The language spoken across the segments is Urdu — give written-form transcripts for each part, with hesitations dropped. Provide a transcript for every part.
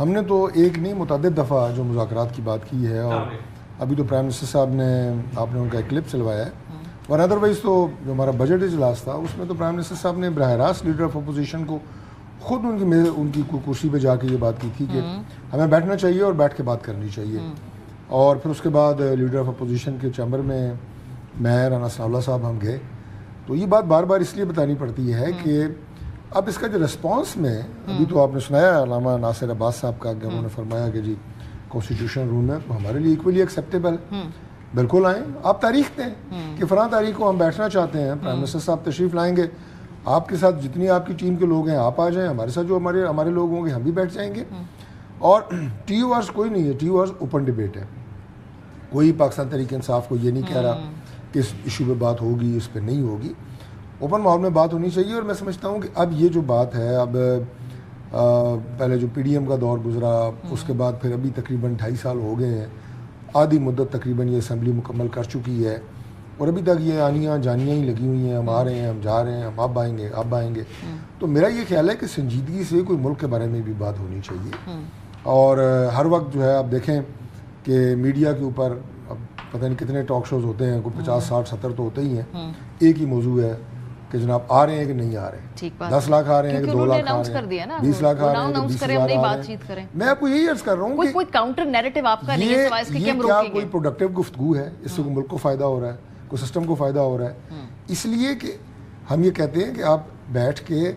ہم نے تو ایک نہیں متعدد دفعہ جو مذاکرات کی بات کی ہے، اور ابھی تو پرائم منسٹر صاحب نے آپ نے ان کا ایک کلپ چلوایا ہے، اور ادروائز تو جو ہمارا بجٹ اجلاس تھا اس میں تو پرائم منسٹر صاحب نے براہ راست لیڈر آف اپوزیشن کو خود ان کی کرسی پہ جا کے یہ بات کی تھی کہ ہمیں بیٹھنا چاہیے اور بیٹھ کے بات کرنی چاہیے. اور پھر اس کے بعد لیڈر آف اپوزیشن کے چیمبر میں میں رانا ثناء اللہ صاحب ہم گئے. تو یہ بات بار بار اس لیے بتانی پڑتی ہے کہ اب اس کا جو رسپانس میں ابھی تو آپ نے سنایا علامہ ناصر عباس صاحب کا کہ انہوں نے فرمایا کہ جی کانسٹیٹیوشن روم ہے تو ہمارے لیے ایکولی ایکسیپٹیبل ہے، بالکل آئیں. آپ تاریخ دیں کہ فلاں تاریخ کو ہم بیٹھنا چاہتے ہیں، پرائم منسٹر صاحب تشریف لائیں گے، آپ کے ساتھ جتنی آپ کی ٹیم کے لوگ ہیں آپ آ جائیں، ہمارے ساتھ جو ہمارے لوگ ہوں گے ہم بھی بیٹھ جائیں گے. اور ٹی یو آرز کوئی نہیں ہے، ٹی یو آرز اوپن ڈبیٹ ہے. کوئی پاکستان تحریک انصاف کو یہ نہیں کہہ رہا کہ اس ایشو پہ بات ہوگی اس پہ نہیں ہوگی. اوپن ماحول میں بات ہونی چاہیے. اور میں سمجھتا ہوں کہ اب یہ جو بات ہے، اب پہلے جو پی ڈی ایم کا دور گزرا، اس کے بعد پھر ابھی تقریباً 2.5 سال ہو گئے ہیں، آدھی مدت تقریباً یہ اسمبلی مکمل کر چکی ہے، اور ابھی تک یہ آنیاں جانیاں ہی لگی ہوئی ہیں، ہم آ رہے ہیں، ہم جا رہے ہیں، ہم اب آئیں گے. تو میرا یہ خیال ہے کہ سنجیدگی سے کوئی ملک کے بارے میں بھی بات ہونی چاہیے. اور ہر وقت جو ہے آپ دیکھیں کہ میڈیا کے اوپر اب پتہ نہیں کتنے ٹاک شوز ہوتے ہیں، کوئی 50 60 70 تو ہوتے ہی ہیں. ایک ہی موضوع ہے کہ جناب آ رہے ہیں کہ نہیں آ رہے ہیں، 10 لاکھ آ رہے ہیں کہ 2 لاکھ آ رہے ہیں، 20 لاکھ آ رہے ہیں کہ 20,000 آ رہے ہیں. میں آپ کو یہی عرض کر رہا ہوں کہ کوئی کاؤنٹر نیریٹو آپ کا نہیں ہے سوائے اس کے کہ ہم کیا روکیں گے. کوئی پروڈکٹیو گفتگو ہے؟ اس سے کوئی ملک کو فائدہ ہو رہا ہے، کوئی سسٹم کو فائدہ ہو رہا ہے؟ اس لیے کہ ہم یہ کہتے ہیں کہ آپ بیٹھ کے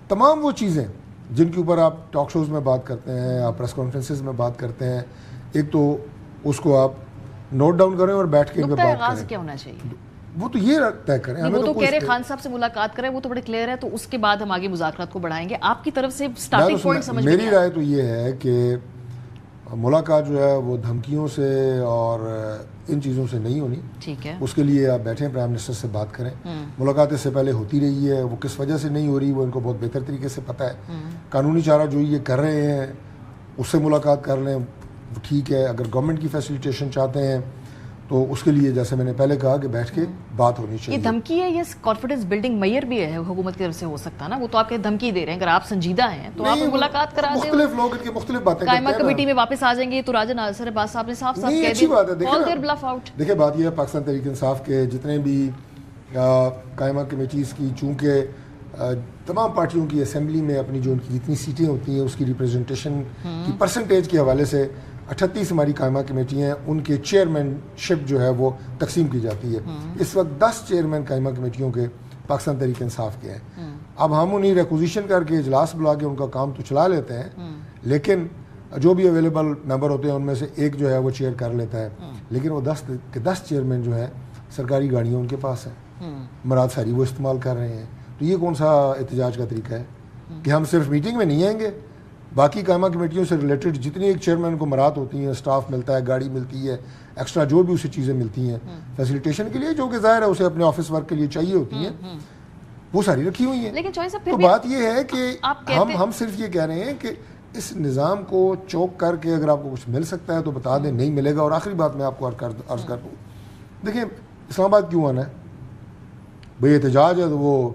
تمام وہ چیزیں جن کے اوپر آپ ٹاک شوز میں بات کرتے ہیں، آپ پریس کانفرنسز میں بات کرتے ہیں، ایک تو اس کو آپ نوٹ ڈاؤن کریں اور بیٹھ کے ان پہ بات کریں. کیا ہونا چاہیے وہ تو یہ طے کریں. وہ تو کہہ رہے خان صاحب سے ملاقات کریں، وہ تو بڑے کلیئر ہے، تو اس کے بعد ہم آگے مذاکرات کو بڑھائیں گے. آپ کی طرف سے سٹارٹنگ پوائنٹ سمجھ میں میری رائے تو یہ ہے کہ ملاقات جو ہے وہ دھمکیوں سے اور ان چیزوں سے نہیں ہونی. ٹھیک ہے، اس کے لیے آپ بیٹھیں، پرائم منسٹر سے بات کریں. ملاقات اس سے پہلے ہوتی رہی ہے، وہ کس وجہ سے نہیں ہو رہی وہ ان کو بہت بہتر طریقے سے پتہ ہے. قانونی چارہ جو یہ کر رہے ہیں اس سے ملاقات کر لیں، ٹھیک ہے. اگر گورنمنٹ کی فیسیلیٹیشن چاہتے ہیں تو اس کے لیے جیسے میں نے پہلے کہا کہ بیٹھ کے بات ہونی چاہیے. یہ دھمکی ہے، یہ کانفیڈنس بلڈنگ میئر بھی ہے حکومت کی طرف سے ہو سکتا ہے نا. وہ تو آپ کے دھمکی دے رہے ہیں، اگر آپ سنجیدہ ہیں تو آپ ملاقات کرا دیں. مختلف لوگ ان کی مختلف باتیں کرتے ہیں. قائمہ کمیٹی میں واپس آ جائیں گے تو راجہ ناصر عباس صاحب نے صاف کہہ دیا. دیکھیں بات یہ ہے پاکستان تحریک انصاف کے جتنے بھی قائمہ کمیٹیز کی، چونکہ تمام پارٹیوں کی اسمبلی میں اپنی جو ان کی جتنی سیٹیں ہوتی ہیں اس کی ریپرزنٹیشن کی پرسنٹیج کے حوالے سے 38 ہماری قائمہ کمیٹیاں ہیں، ان کے چیئرمین شپ جو ہے وہ تقسیم کی جاتی ہے. اس وقت 10 چیئرمین قائمہ کمیٹیوں کے پاکستان تحریک انصاف کے ہیں. اب ہم انہیں ریکوزیشن کر کے اجلاس بلا کے ان کا کام تو چلا لیتے ہیں، لیکن جو بھی اویلیبل ممبر ہوتے ہیں ان میں سے ایک جو ہے وہ چیئر کر لیتا ہے. لیکن وہ 10 چیئرمین جو ہے سرکاری گاڑیاں ان کے پاس ہیں، مراد ساری وہ استعمال کر رہے ہیں. تو یہ کون سا احتجاج کا طریقہ ہے کہ ہم صرف میٹنگ میں نہیں آئیں گے، باقی قائمہ کمیٹیوں سے ریلیٹڈ جتنی ایک چیئرمین کو مراد ہوتی ہیں، سٹاف ملتا ہے، گاڑی ملتی ہے، ایکسٹرا جو بھی اسے چیزیں ملتی ہیں فیسیلیٹیشن کے لیے، جو کہ ظاہر ہے اسے اپنے آفس ورک کے لیے چاہیے ہوتی ہیں، وہ ساری رکھی ہوئی ہیں. تو بات یہ ہے کہ ہم صرف یہ کہہ رہے ہیں کہ اس نظام کو چوک کر کے اگر آپ کو کچھ مل سکتا ہے تو بتا دیں، نہیں ملے گا. اور آخری بات میں آپ کو عرض کر دوں، دیکھیں اسلام آباد کیوں آنا ہے بھئی؟ احتجاج ہے تو وہ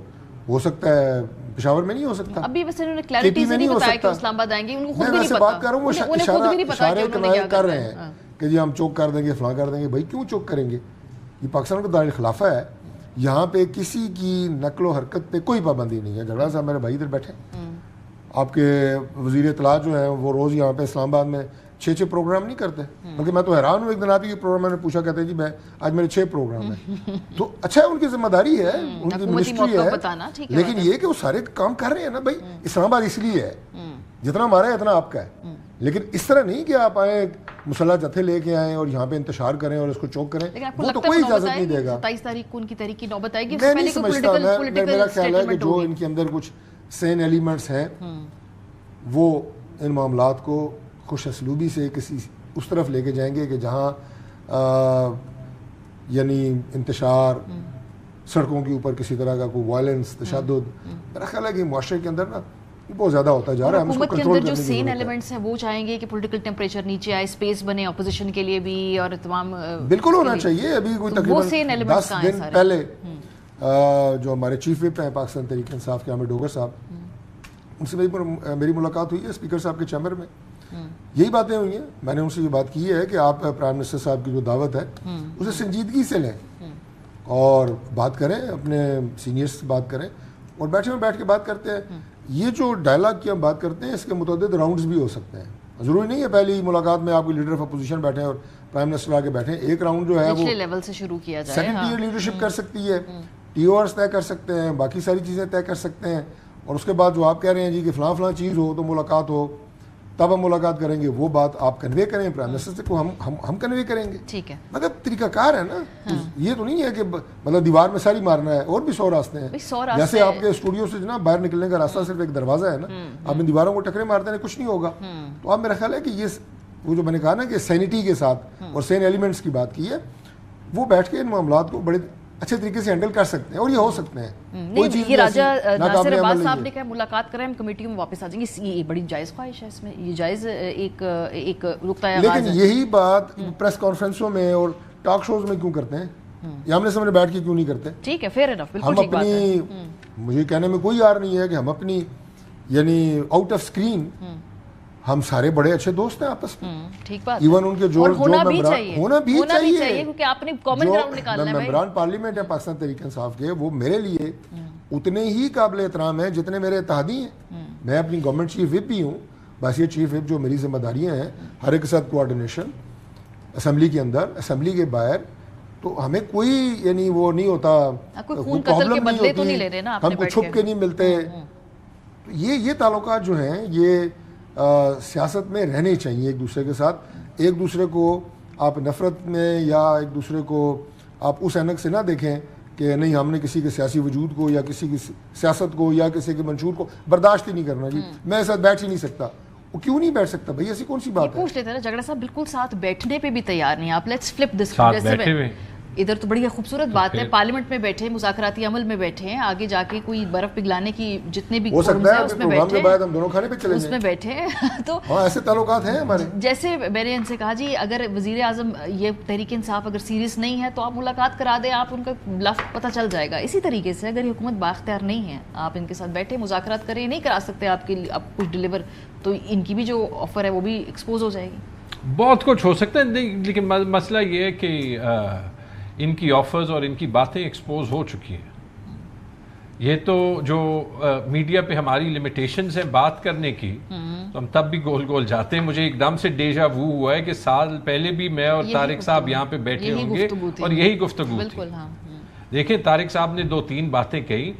ہو سکتا ہے پشاور میں نہیں ہو سکتا، ابھی ویسے انہوں نے کلیئرٹی سے نہیں بتایا کہ اسلام آباد آئیں گے. ان کو خود بھی نہیں پتا. بات کر رہا ہوں، وہ اشارے کر رہے ہیں کہ جی ہم چوک کر دیں گے، فلاں کر دیں گے. بھائی کیوں چوک کریں گے؟ یہ پاکستان کا دارالخلافہ ہے، یہاں پہ کسی کی نقل و حرکت پہ کوئی پابندی نہیں ہے. جھگڑا صاحب میرے بھائی ادھر بیٹھے، آپ کے وزیر اطلاعات جو ہیں وہ روز یہاں پہ اسلام آباد میں 6 پروگرام نہیں کرتے. بلکہ میں تو حیران ہوں، ایک دن آپ یہ پروگرام میں نے پوچھا، کہتے ہیں جی میں آج میرے 6 پروگرام ہیں. تو اچھا ہے، ان کی ذمہ داری ہے، ان کی منسٹری ہے، لیکن یہ کہ وہ سارے کام کر رہے ہیں نا. بھائی اسلام آباد اس لیے ہے، جتنا ہمارا ہے اتنا آپ کا ہے، لیکن اس طرح نہیں کہ آپ آئیں مسلح جتھے لے کے آئیں اور یہاں پہ انتشار کریں اور اس کو چوک کریں. وہ تو کوئی اجازت نہیں دے گا. 27 تاریخ کو ان کی تحریک کی نوبت آئے گی. میں نہیں سمجھتا، میرا خیال ہے کہ جو ان کے اندر کچھ سین ایلیمنٹس ہیں وہ ان معاملات کو خوش اسلوبی سے کسی اس طرف لے کے جائیں گے کہ جہاں یعنی انتشار، سڑکوں کے اوپر کسی طرح کا کوئی وائلنس، تشدد، میرا خیال ہے کہ معاشرے کے اندر نا بہت زیادہ ہوتا جا رہا ہے. حکومت کے اندر جو سین ایلیمنٹس ہیں وہ چاہیں گے کہ پولیٹیکل ٹیمپریچر نیچے آئے، اسپیس بنے اپوزیشن کے لیے بھی اور تمام بالکل ہونا چاہیے. ابھی کوئی تقریباً 10 دن پہلے جو ہمارے چیف وپ ہیں پاکستان تحریک انصاف کے عامر ڈوگر صاحب، ان سے میری ملاقات ہوئی ہے اسپیکر صاحب کے چیمبر میں. یہی باتیں ہوئی ہیں. میں نے ان سے یہ بات کی ہے کہ آپ پرائم منسٹر صاحب کی جو دعوت ہے اسے سنجیدگی سے لیں اور بات کریں, اپنے سینئرس سے بات کریں اور بیٹھ کے بات کرتے ہیں. یہ جو ڈائلاگ کی ہم بات کرتے ہیں اس کے متعدد راؤنڈز بھی ہو سکتے ہیں. ضروری نہیں ہے پہلی ملاقات میں آپ کو لیڈر آف اپوزیشن بیٹھے اور پرائم منسٹر آ کے بیٹھے. ایک راؤنڈ جو ہے وہ لیول سے شروع کیا جائے, سیکنڈ ٹیئر لیڈرشپ کر سکتی ہے, ٹی او آرز طے کر سکتے ہیں, باقی ساری چیزیں طے کر سکتے ہیں. اور اس کے بعد جو آپ کہہ رہے ہیں جی کہ فلاں چیز ہو تو ملاقات ہو, تب ہم ملاقات کریں گے, وہ بات آپ کنوے کریں پرائم منسٹر کو, ہم کنوے کریں گے. ٹھیک ہے, مطلب طریقہ کار ہے نا. یہ تو نہیں ہے کہ مطلب دیوار میں ساری مارنا ہے, اور بھی 100 راستے ہیں. جیسے آپ کے اسٹوڈیو سے جناب باہر نکلنے کا راستہ صرف ایک دروازہ ہے نا, آپ ان دیواروں کو ٹکرے مارتے ہیں کچھ نہیں ہوگا. تو آپ میرا خیال ہے کہ یہ وہ جو میں نے کہا نا کہ سینٹی کے ساتھ اور سین ایلیمنٹس کی بات کی ہے, وہ بیٹھ کے ان معاملات کو بڑے اچھے طریقے سے ہینڈل کر سکتے ہیں اور یہ ہو سکتے ہیں. یہ راجہ ناصر عباس صاحب نے کہا ملاقات کریں, ہم کمیٹیوں میں واپس آ جائیں گے. یہ بڑی جائز خواہش ہے, اس میں یہ جائز ایک نقطہ آغاز ہے. لیکن یہی بات پریس کانفرنسوں میں اور ٹاک شوز میں کیوں کرتے ہیں, یا ہم نے سامنے بیٹھ کے کیوں نہیں کرتے؟ ٹھیک ہے, فیئر انف, بالکل ہم ٹھیک بات ہے. اپنی, مجھے کہنے میں کوئی یار نہیں ہے کہ ہم اپنی یعنی آؤٹ آف اسکرین ہم سارے بڑے اچھے دوست ہیں آپس میں. ٹھیک بات, ایون ان کے جو ہونا بھی چاہیے کیونکہ آپ نے کامن گراؤنڈ نکالنا ہے. ممبران پارلیمنٹ ہے پاکستان تحریک انصاف کے, وہ میرے لیے اتنے ہی قابل احترام ہیں جتنے میرے اتحادی ہیں. میں اپنی گورنمنٹ چیف وپ بھی ہوں, بس یہ چیف وپ جو میری ذمہ داریاں ہیں ہر ایک کے ساتھ کوآرڈینیشن, اسمبلی کے اندر, اسمبلی کے باہر, تو ہمیں کوئی یعنی وہ نہیں ہوتا, کوئی پرابلم نہیں ہوتی, ہم کو چھپ کے نہیں ملتے. یہ تعلقات جو ہیں یہ سیاست میں رہنے چاہیے ایک دوسرے کے ساتھ. ایک دوسرے کو آپ نفرت میں یا ایک دوسرے کو آپ اس اینک سے نہ دیکھیں کہ نہیں ہم نے کسی کے سیاسی وجود کو یا کسی کی سیاست کو یا کسی کے منشور کو برداشت ہی نہیں کرنا. جی میں ایسا بیٹھ ہی نہیں سکتا. وہ کیوں نہیں بیٹھ سکتا بھائی, ایسی کون سی بات ہے؟ پوچھ لیتے ہیں جھگڑا صاحب, بالکل ساتھ بیٹھنے پہ بھی تیار نہیں آپ. لیٹس فلپ دس. ادھر تو بڑی خوبصورت بات ہے, پارلیمنٹ میں بیٹھے, مذاکراتی عمل میں بیٹھے ہیں, آگے جا کے کوئی برف پگلانے کی جتنے بھی اس میں بیٹھے, اس میں بیٹھے. تو ایسے تعلقات ہیں ہمارے. جیسے میں نے ان سے کہا جی اگر وزیر اعظم یہ تحریک انصاف اگر سیریس نہیں ہے تو آپ ملاقات کرا دیں, آپ ان کا بلف پتہ چل جائے گا. اسی طریقے سے اگر یہ حکومت بااختیار نہیں ہے, آپ ان کے ساتھ بیٹھے مذاکرات کریں, نہیں کرا سکتے آپ کے اب کچھ ڈیلیور, تو ان کی بھی جو آفر ہے وہ بھی ایکسپوز ہو جائے گی. بہت کچھ ہو سکتا ہے, لیکن مسئلہ یہ ہے کہ ان کی آفرز اور ان کی باتیں ایکسپوز ہو چکی ہیں. یہ تو جو میڈیا پہ ہماری لمیٹیشنز ہیں بات کرنے کی, تو ہم تب بھی گول گول جاتے ہیں. مجھے ایک دم سے ڈیجا وو ہوا ہے کہ سال پہلے بھی میں اور طارق صاحب یہاں پہ بیٹھے ہوں گے اور یہی گفتگو تھی. دیکھیں طارق صاحب نے 2-3 باتیں کہی,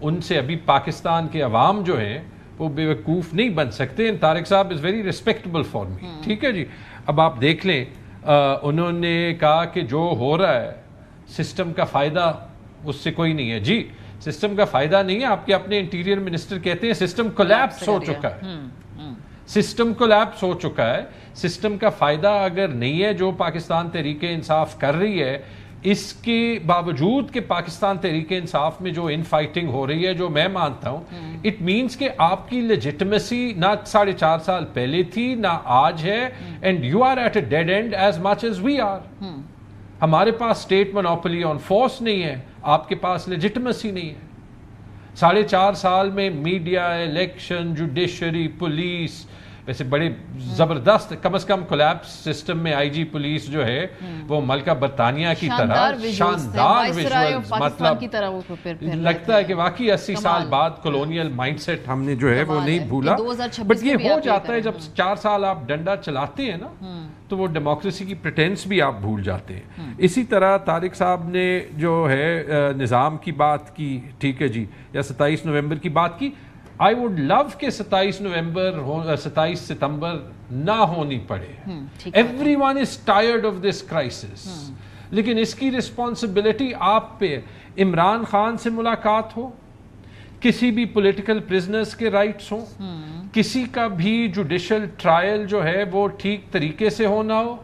ان سے ابھی پاکستان کے عوام جو ہیں وہ بے وقوف نہیں بن سکتے. طارق صاحب is very respectable for me. ٹھیک ہے جی, اب آپ دیکھ لیں انہوں نے کہا کہ جو ہو رہا ہے سسٹم کا فائدہ اس سے کوئی نہیں ہے. جی سسٹم کا فائدہ نہیں ہے, آپ کے اپنے انٹیریئر منسٹر کہتے ہیں سسٹم کولیپس ہو چکا ہے. سسٹم کولیپس ہو چکا ہے. سسٹم کا فائدہ اگر نہیں ہے جو پاکستان تحریک انصاف کر رہی ہے, اس کے باوجود کہ پاکستان تحریک انصاف میں جو ان فائٹنگ ہو رہی ہے, جو میں مانتا ہوں, اٹ مینس کہ آپ کی لیجٹمیسی نہ 4.5 سال پہلے تھی نہ آج ہے, and you are at a dead end as much as we are. ہمارے پاس اسٹیٹ مونوپولی آن فورس نہیں ہے, آپ کے پاس لیجٹمیسی نہیں ہے. 4.5 سال میں میڈیا, الیکشن, جوڈیشری, پولیس, ویسے بڑے زبردست, کم از کم کولیپس سسٹم میں آئی جی پولیس جو ہے وہ ملکہ برطانیہ کی طرح شاندار ویژولز, مطلب لگتا ہے کہ واقعی 80 سال بعد کولونیل مائنڈ سیٹ ہم نے جو ہے وہ نہیں بھولا. بٹ یہ ہو جاتا ہے جب 4 سال آپ ڈنڈا چلاتے ہیں نا, تو وہ ڈیموکریسی کی پریٹینس بھی آپ بھول جاتے ہیں. اسی طرح طارق صاحب نے جو ہے نظام کی بات کی, ٹھیک ہے جی, یا 27 نومبر کی بات کی. I would love کہ 27 ستمبر نہ ہونی پڑے. Everyone is tired of this crisis. لیکن اس کی رسپانسبلٹی آپ پہ. عمران خان سے ملاقات ہو, کسی بھی پولیٹیکل پرزنرز کے رائٹس ہوں, کسی کا بھی جوڈیشل ٹرائل جو ہے وہ ٹھیک طریقے سے ہونا ہو,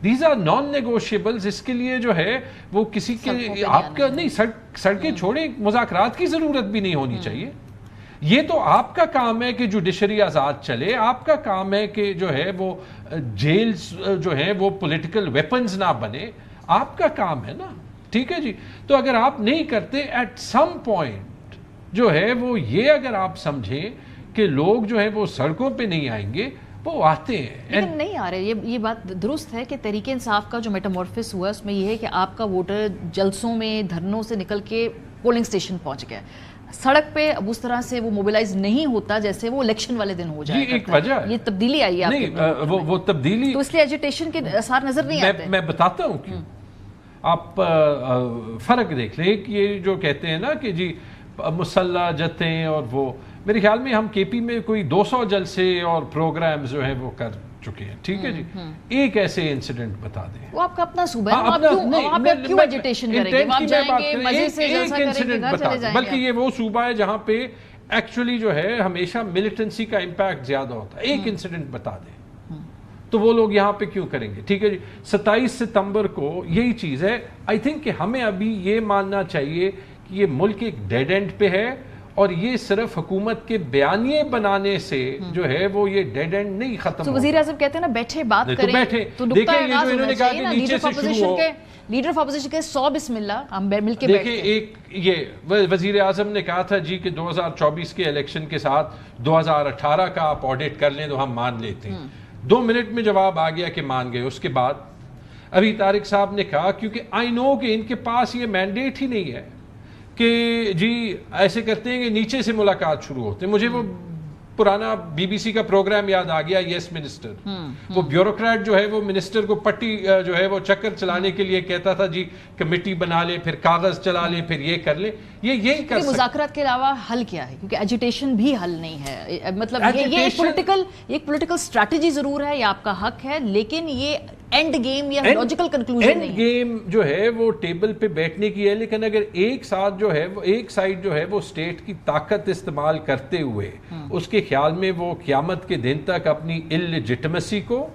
دیز آر نان نیگوشیبلز. اس کے لیے جو ہے وہ کسی کے آپ کا نہیں, سڑکیں چھوڑیں, مذاکرات کی ضرورت بھی نہیں ہونی چاہیے. یہ تو آپ کا کام ہے کہ جوڈیشری آزاد چلے, آپ کا کام ہے کہ جو ہے وہ جیلز جو ہیں وہ پولیٹیکل ویپنز نہ بنے, آپ کا کام ہے نا. ٹھیک ہے جی, تو اگر آپ نہیں کرتے, ایٹ سم پوائنٹ جو ہے وہ یہ اگر آپ سمجھیں کہ لوگ جو ہیں وہ سڑکوں پہ نہیں آئیں گے, وہ آتے ہیں. لیکن نہیں آ رہے. یہ بات درست ہے کہ تحریک انصاف کا جو میٹامورفس ہوا اس میں یہ ہے کہ آپ کا ووٹر جلسوں میں دھرنوں سے نکل کے پولنگ اسٹیشن پہنچ گیا. سڑک پہ اب اس طرح سے وہ موبلائز نہیں ہوتا جیسے وہ الیکشن والے دن ہو جائے. ایک وجہ یہ تبدیلی آئی ہے نہیں, وہ تبدیلی تو اس لیے ایجیٹیشن کے اثار نظر نہیں آتے. میں بتاتا ہوں کیوں. آپ فرق دیکھ لیں کہ یہ جو کہتے ہیں نا کہ جی مسلح جتیں اور وہ, میرے خیال میں ہم کے پی میں کوئی 200 جلسے اور پروگرامز جو ہیں وہ کر چکے ہیں. ٹھیک ہے جی, ایک ایسے انسیڈنٹ بتا دیں. وہ آپ کا اپنا صوبہ ہے, آپ کیوں ایجیٹیشن کریں گے؟ آپ جائیں گے مزے سے جلسہ کریں گے, گھر چلے جائیں گے. بلکہ یہ وہ صوبہ ہے جہاں پہ ایکچولی جو ہے ہمیشہ ملیٹنسی کا امپیکٹ زیادہ ہوتا ہے. ایک انسیڈنٹ بتا دیں تو وہ لوگ یہاں پہ کیوں کریں گے. ٹھیک ہے جی, 27 ستمبر کو یہی چیز ہے. آئی تھنک کہ ہمیں ابھی یہ ماننا چاہیے کہ یہ ملک ایک ڈیڈ اینڈ پہ ہے, اور یہ صرف حکومت کے بیانیے بنانے سے جو ہے وہ یہ ڈیڈ اینڈ نہیں ختم. تو وزیر اعظم کہتے ہیں نا بیٹھے بات کریں, تو دیکھیں یہ جو انہوں نے کہا کہ نیچے سے شروع ہو, لیڈر آف اپوزیشن کے 100 بسم اللہ ہم مل کے بیٹھے. دیکھیں ایک یہ وزیر اعظم نے کہا تھا جی کہ 2024 کے الیکشن کے ساتھ 2018 کا آپ آڈٹ کر لیں تو ہم مان لیتے ہیں. 2 منٹ میں جواب آ گیا کہ مان گئے. اس کے بعد ابھی طارق صاحب نے کہا کیونکہ آئی نو کہ ان کے پاس یہ مینڈیٹ ہی نہیں ہے کہ جی ایسے کرتے ہیں کہ نیچے سے ملاقات شروع ہوتے ہیں. مجھے وہ پرانا بی بی سی کا پروگرام یاد آ گیا, یس منسٹر. وہ بیوروکریٹ جو ہے وہ منسٹر کو پٹی جو ہے وہ چکر چلانے کے لیے کہتا تھا جی کمیٹی بنا لے, پھر کاغذ چلا لے, پھر یہ کر لے. یہی کر سکتے. مذاکرات کے علاوہ حل کیا ہے؟ کیونکہ ایجیٹیشن بھی حل نہیں ہے. مطلب یہ ایک پولیٹیکل اسٹریٹجی ضرور ہے, یہ آپ کا حق ہے, لیکن یہ اینڈ گیم یا لاجیکل کنکلوژن نہیں ہے. اینڈ گیم جو ہے وہ ٹیبل پہ بیٹھنے کی ہے, لیکن اگر ایک ساتھ جو ہے وہ ایک سائڈ جو ہے وہ اسٹیٹ کی طاقت استعمال کرتے ہوئے اس کے خیال میں وہ قیامت کے دن تک اپنی اللیجٹمیسی کو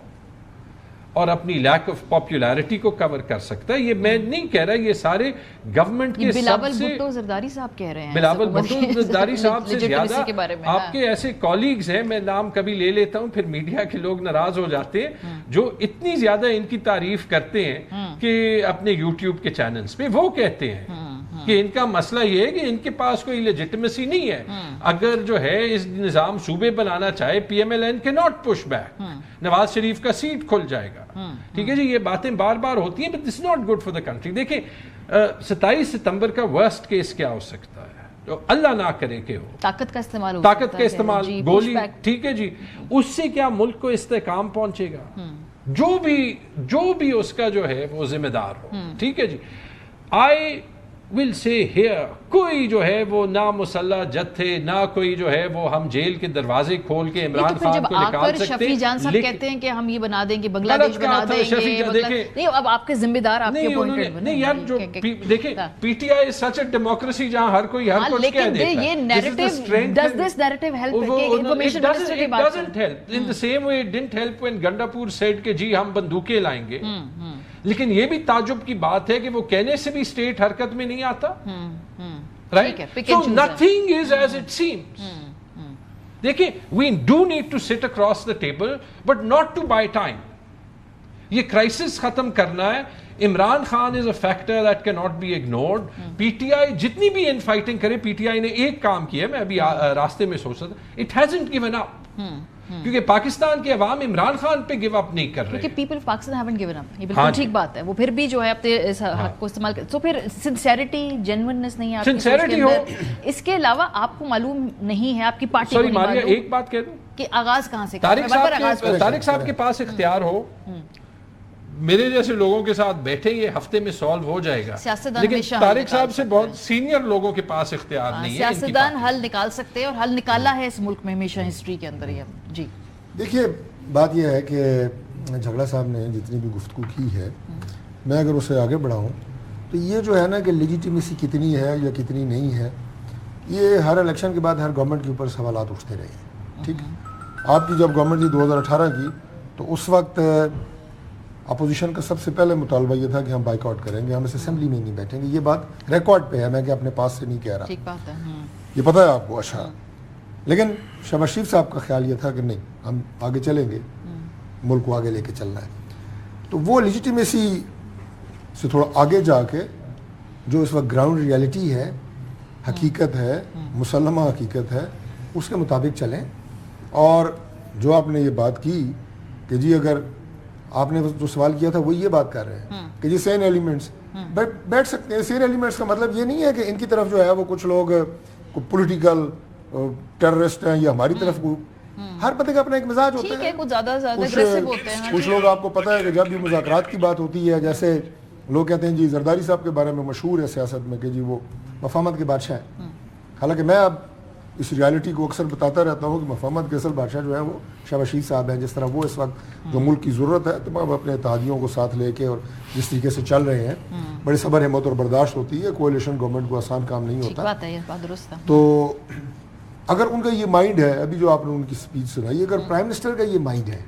اور اپنی لیک آف پاپولیرٹی کو کور کر سکتا ہے. یہ میں نہیں کہہ رہا, یہ سارے گورنمنٹ کے بلاول بھٹو زرداری صاحب کہہ رہے ہیں. بلاول بھٹو زرداری صاحب سے زیادہ آپ کے ایسے کالیگز ہیں, میں نام کبھی لے لیتا ہوں پھر میڈیا کے لوگ ناراض ہو جاتے ہیں, جو اتنی زیادہ ان کی تعریف کرتے ہیں کہ اپنے یوٹیوب کے چینلز پہ وہ کہتے ہیں کہ ان کا مسئلہ یہ ہے کہ ان کے پاس کوئی لیجٹمیسی نہیں ہے. اگر جو ہے اس نظام صوبے بنانا چاہے, پی ایم ایل این کے not push back, Nawaz Sharif کا سیٹ کھل جائے گا. ٹھیک ہے جی, یہ باتیں بار بار ہوتی ہیں, but this not good for the country. دیکھیں 27 ستمبر کا ورسٹ کیس کیا ہو سکتا ہے, جو اللہ نہ کرے کہ ہو طاقت کا استعمال, طاقت کا استعمال, گولی. ٹھیک ہے جی, اس سے کیا ملک کو استحکام پہنچے گا, جو بھی اس کا جو ہے وہ ذمہ دار ہو. ٹھیک ہے جی, آئی ول سے ہیئر کوئی جو ہے وہ نہ مسلح جت تھے, نہ کوئی جو ہے وہ ہم جیل کے دروازے کھول کے عمران خان کو نکال سکتے. شفیع جان صاحب کہتے ہیں کہ ہم یہ بنا دیں گے, بنگلہ دیش بنا دیں گے. نہیں, اب آپ کے ذمہ دار آپ کے اپوائنٹڈ بنے. نہیں یار, جو دیکھیں P T I such a democracy جہاں ہر کوئی ہر کچھ کہہ دیتا ہے. یہ narrative, does this narrative help کہ انفارمیشن منسٹر کی بات doesn't help in the same way it didn't help when Gandapur said کہ جی ہم بندوقیں لائیں گے. لیکن یہ بھی تعجب کی بات ہے کہ وہ کہنے سے بھی اسٹیٹ حرکت میں نہیں آتا. Right? So nothing is as it seems. دیکھیں, we do need to sit across the table but not to buy time. یہ کرائسس ختم کرنا ہے. Imran Khan is a factor that cannot be ignored. P T I جتنی بھی ان فائٹنگ کرے, پی ٹی آئی نے ایک کام کیا, میں ابھی راستے میں سوچ رہا تھا, it hasn't given up. کیونکہ پاکستان کے عوام عمران خان پہ گیو اپ نہیں کر رہے. کیونکہ people of Pakistan haven't given up. یہ بالکل ٹھیک بات ہے. وہ پھر بھی جو ہے اپنے اس حق کو استعمال کر, تو پھر سنسیریٹی, جینوئنس نہیں ہے آپ کی سوچ کے اندر. اس کے علاوہ آپ کو معلوم نہیں ہے, آپ کی پارٹی کو نہیں معلوم. سوری ماریا, ایک بات کہہ دوں کہ آغاز کہاں سے, طارق صاحب کے پاس اختیار ہو, میرے جیسے لوگوں کے ساتھ بیٹھے, یہ ہفتے میں سالو ہو جائے گا. لیکن طارق صاحب سے بہت سینئر لوگوں کے پاس اختیار نہیں ہے. سیاستدان حل نکال سکتے ہیں, اور حل نکالا ہے اس ملک میں ہمیشہ ہسٹری کے اندر. یہ جی دیکھیے, بات یہ ہے کہ جھگڑا صاحب نے جتنی بھی گفتگو کی ہے, میں اگر اسے آگے بڑھاؤں تو یہ جو ہے نا کہ لیجیٹیمیسی کتنی ہے یا کتنی نہیں ہے, یہ ہر الیکشن کے بعد ہر گورنمنٹ کے اوپر سوالات اٹھتے رہے ہیں. ٹھیک ہے, آپ کی جب گورنمنٹ تھی 2018 کی, تو اس وقت اپوزیشن کا سب سے پہلے مطالبہ یہ تھا کہ ہم بائیک آؤٹ کریں گے, ہم اس اسمبلی میں نہیں بیٹھیں گے. یہ بات ریکارڈ پہ ہے, میں کہ اپنے پاس سے نہیں کہہ رہا. ٹھیک بات ہے, یہ پتہ ہے آپ کو. اچھا, لیکن شہباز شریف صاحب کا خیال یہ تھا کہ نہیں, ہم آگے چلیں گے, ملک کو آگے لے کے چلنا ہے. تو وہ لیجیٹیمیسی سے تھوڑا آگے جا کے جو اس وقت گراؤنڈ ریالٹی ہے, حقیقت ہے, مسلمہ حقیقت ہے, اس کے مطابق چلیں. اور جو آپ نے یہ بات کی کہ جی اگر آپ نے جو سوال کیا تھا وہ یہ بات کر رہے ہیں کہ جی سین ایلیمنٹس بیٹھ سکتے ہیں. سین ایلیمنٹس کا مطلب یہ نہیں ہے کہ ان کی طرف جو ہے وہ کچھ لوگ پولیٹیکل ٹیررسٹ ہیں یا ہماری طرف کو. ہر بندے کا اپنا ایک مزاج ہوتا ہے. کچھ زیادہ اگریسو ہوتے ہیں. کچھ لوگ آپ کو پتہ ہے کہ جب بھی مذاکرات کی بات ہوتی ہے, جیسے لوگ کہتے ہیں جی زرداری صاحب کے بارے میں مشہور ہے سیاست میں کہ جی وہ مفاہمت کے بادشاہ ہیں. حالانکہ میں اب اس ریالٹی کو اکثر بتاتا رہتا ہوں کہ مفاہمت کے اصل بادشاہ جو ہیں وہ شہباز شریف صاحب ہیں. جس طرح وہ اس وقت جو ملک کی ضرورت ہے تمام اپنے اتحادیوں کو ساتھ لے کے اور جس طریقے سے چل رہے ہیں, بڑے صبر ہمت اور برداشت ہوتی ہے. کولیشن گورنمنٹ کو آسان کام نہیں ہوتا. تو اگر ان کا یہ مائنڈ ہے, ابھی جو آپ نے ان کی اسپیچ سنائی, اگر پرائم منسٹر کا یہ مائنڈ ہے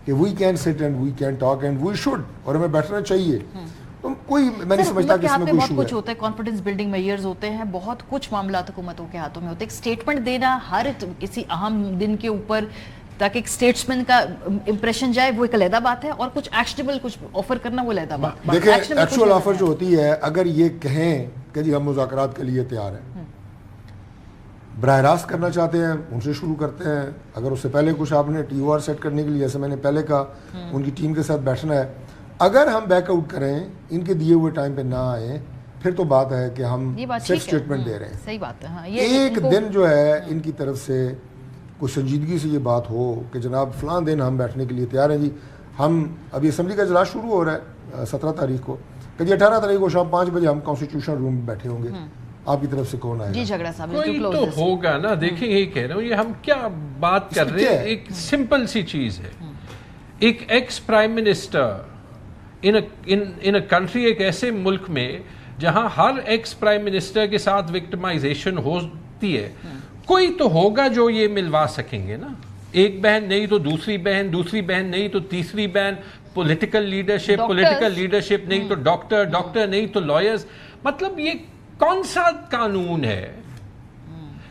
کہ we can sit and we can talk and we should, اور ہمیں بیٹھنا چاہیے, تو کوئی میں نہیں سمجھتا کہ اس میں کوئی ایشو ہے. بہت کچھ ہوتا ہے, کانفیڈنس بلڈنگ میئرز ہوتے ہیں, بہت کچھ معاملات حکومتوں کے ہاتھوں میں ہوتے ہیں. ایک اسٹیٹمنٹ دینا ہر کسی اہم دن کے اوپر تاکہ ایک اسٹیٹسمین کا امپریشن جائے, وہ ایک علیحدہ بات ہے, اور کچھ ایکشنیبل کچھ آفر کرنا وہ علیحدہ بات. دیکھیں ایکچوئل آفر جو ہوتی ہے, اگر یہ کہیں کہ جی ہم مذاکرات کے لیے تیار ہیں, براہ راست کرنا چاہتے ہیں ان سے شروع کرتے ہیں. اگر اس سے پہلے کچھ آپ نے ٹی او آر سیٹ کرنے کے لیے, جیسے میں نے پہلے کہا, ان کی ٹیم کے ساتھ بیٹھنا ہے. اگر ہم بیک آؤٹ کریں, ان کے دیے ہوئے ٹائم پہ نہ آئیں, پھر تو بات ہے کہ ہم صرف اسٹیٹمنٹ دے رہے ہیں. صحیح بات ہے. ایک دن جو ہے ان کی طرف سے کوئی سنجیدگی سے یہ بات ہو کہ جناب فلاں دن ہم بیٹھنے کے لیے تیار ہیں جی, ہم ابھی اسمبلی کا اجلاس شروع ہو رہا ہے 17 تاریخ کو, کہ جی 18 تاریخ کو شام 5 بجے ہم کانسٹیٹیوشن روم میں بیٹھے ہوں گے, آپ کی طرف سے کون آئے گا؟ جی جھگڑا صاحب کوئی تو ہوگا نا. دیکھیں یہی کہہ رہا ہوں, یہ ہم کیا بات کر رہے ہیں, ایک سمپل سی چیز ہے. ایک ex prime minister in a country, ایک ایسے ملک میں جہاں ہر ایکس پرائم منسٹر کے ساتھ وکٹمائزیشن ہوتی ہے, کوئی تو ہوگا جو یہ ملوا سکیں گے نا. ایک بہن نہیں تو دوسری بہن, دوسری بہن نہیں تو تیسری بہن, پولیٹیکل لیڈرشپ نہیں تو ڈاکٹر نہیں تو لائرز. مطلب یہ کون سا قانون ہے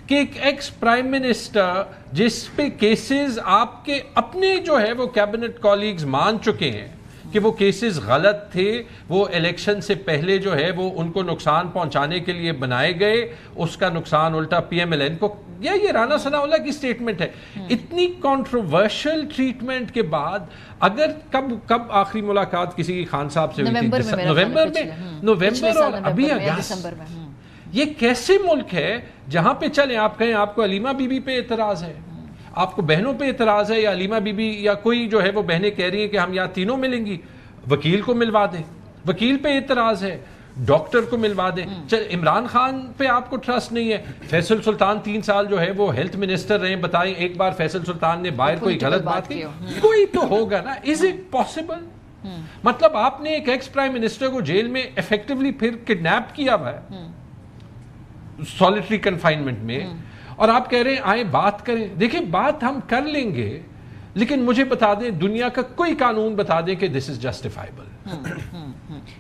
کہ ایک ایکس پرائم منسٹر جس پہ کیسز آپ کے اپنے جو ہے وہ کیبنٹ کولیگز مان چکے ہیں کہ وہ کیسز غلط تھے, وہ الیکشن سے پہلے جو ہے وہ ان کو نقصان پہنچانے کے لیے بنائے گئے, اس کا نقصان الٹا پی ایم ایل این کو, یہ رانا ثناء اللہ کی سٹیٹمنٹ ہے. اتنی کنٹروورشل ٹریٹمنٹ کے بعد اگر کب آخری ملاقات کسی کی خان صاحب سے ہوئی تھی؟ نومبر اور ابھی اگست. یہ کیسے ملک ہے جہاں پہ چلیں آپ کہیں آپ کو علیمہ بی بی پہ اعتراض ہے, آپ کو بہنوں پہ اعتراض ہے, یا علیمہ بی بی یا کوئی جو ہے وہ بہنیں کہہ رہی ہیں کہ ہم یہاں تینوں ملیں گی, وکیل کو ملوا دیں, وکیل پہ اعتراض ہے, ڈاکٹر کو ملوا دیں. عمران خان پہ آپ کو ٹرسٹ نہیں ہے, فیصل سلطان 3 سال جو ہے وہ ہیلتھ منسٹر رہے, بتائیں ایک بار فیصل سلطان نے باہر کوئی غلط بات کی؟ کوئی تو ہوگا نا. Is it possible? مطلب آپ نے ایک ایکس پرائم منسٹر کو جیل میں افیکٹولی پھر کڈنیپ کیا ہوا ہے سالیٹری کنفائنمنٹ میں, اور آپ کہہ رہے ہیں آئیں بات کریں. دیکھیں بات ہم کر لیں گے, لیکن مجھے بتا دیں دنیا کا کوئی قانون بتا دیں کہ دس از جسٹیفائبل.